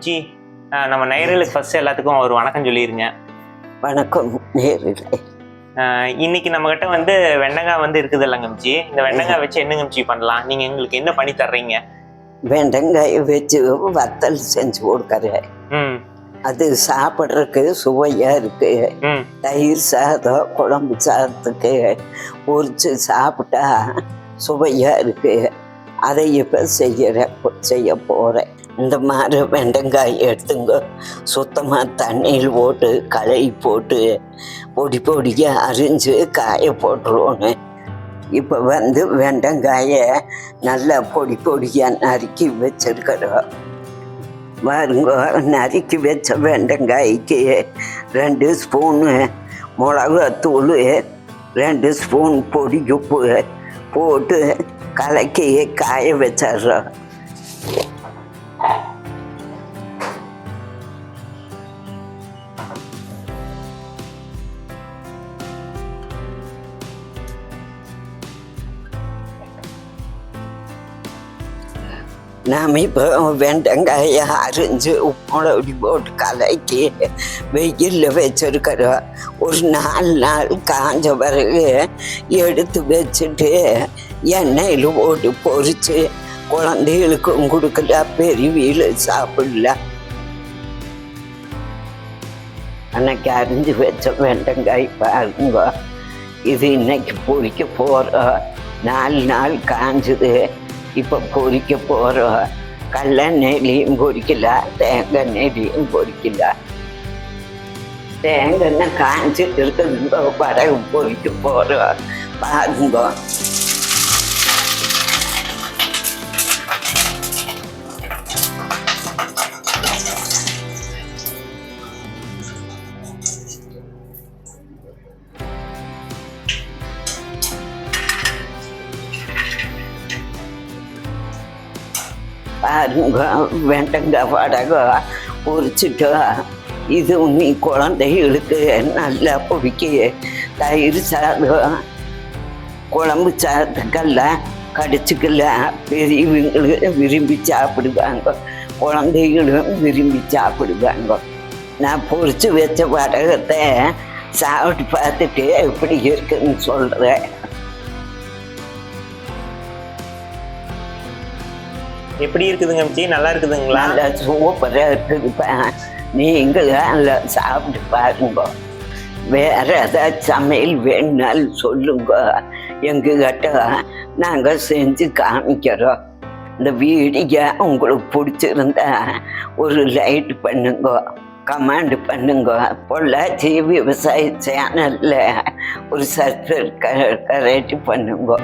அம்ஜி, நம்ம நேயர்களுக்கு ஃபர்ஸ்ட் எல்லாத்துக்கும் ஒரு வணக்கம் சொல்லிருங்க. வணக்கம் நேயர்களே. இன்னைக்கு நம்ம கிட்ட வந்து வெண்டைக்காய் வந்து இருக்குது இல்லைங்க அம்ஜி. இந்த வெண்டைக்காய் வச்சு என்னங்க அம்ஜி பண்ணலாம்? நீங்க எங்களுக்கு என்ன பண்ணி தர்றீங்க? வெண்டைக்காயை வச்சு வத்தல் செஞ்சு கொடுக்குறேன். அது சாப்பிட்றதுக்கு சுவையா இருக்கு. தயிர் சாதம், குழம்பு சாதத்துக்கு பொரிச்சு சாப்பிட்டா சுவையா இருக்கு. அதை இப்போ செய்ய போகிறேன். இந்த மாதிரி வெண்டைக்காய் எடுத்துங்க. சுத்தமாக தண்ணியில் போட்டு களை போட்டு பொடி பொடியாக அரிஞ்சு காய போட்டுருவோன்னு. இப்போ வந்து வெண்டைக்காயை நல்லா பொடி பொடியாக நறுக்கி வச்சிருக்கிறோம். பாருங்க, நறுக்கி வச்ச வெண்டைக்காய்க்கு 2 ஸ்பூனு மிளகாத்தூள், 2 ஸ்பூன் பொடி உப்பு போட்டு கலக்கி காய வச்சிட்றோம். நாம் இப்போ வெண்டைக்காயை அரிஞ்சு உப்போடி போட்டு கலக்கி வெயிலில் வச்சுருக்கிறோம். ஒரு 4 நாள் காஞ்ச பிறகு எடுத்து வச்சுட்டு எண்ணெயில் போட்டு பொரித்து குழந்தைகளுக்கும் கொடுக்கலாம், பெரியவியில் சாப்பிடலாம். அன்னைக்கு அரிஞ்சு வச்ச வெண்டைக்காய் பாருங்க. இது இன்னைக்கு பொரிக்க போகிறோம். 4 நாள் காஞ்சுது. இப்போ பொரிக்க போகிறோம். கடலெண்ணெயிலையும் பொரிக்கலாம், தேங்காய் எண்ணெயிலையும் பொரிக்கலாம். தேங்காய் எண்ணெய் காஞ்சிட்டு இருக்குதுங்க, படகு பொரிக்க போகிறோம். பாருங்க, பாருங்க வெண்டைக்காய் வடகை பொரிச்சுட்டோம். இது நீ குழந்தைகளுக்கு நல்லா பொடிக்க தயிர் சாதம், குழம்பு சாதத்துக்கெல்லாம் கடிச்சுக்கலாம். பெரியவங்களும் விரும்பி சாப்பிடுவாங்க, குழந்தைகளும் விரும்பி சாப்பிடுவாங்க. நான் பொரிச்சு வச்ச வடகத்தை சாப்பிட்டு பார்த்துட்டு எப்படி இருக்குன்னு சொல்கிறேன். எப்படி இருக்குதுங்க அம்ஜி? நல்லா இருக்குதுங்களா? நல்லா சூப்பராக இருக்குதுப்பா. நீங்கள் நல்லா சாப்பிட்டு பாருங்க. வேறு ஏதாச்சும் சமையல் வேணுனாலும் சொல்லுங்க, எங்ககிட்ட நாங்கள் செஞ்சு காமிக்கிறோம். இந்த வீடியோ உங்களுக்கு பிடிச்சிருந்தா ஒரு லைக் பண்ணுங்க, கமெண்ட் பண்ணுங்க. பொள்ளாச்சி விவசாய சேனலில் ஒரு சப்ஸ்கிரைப் பண்ணுங்க.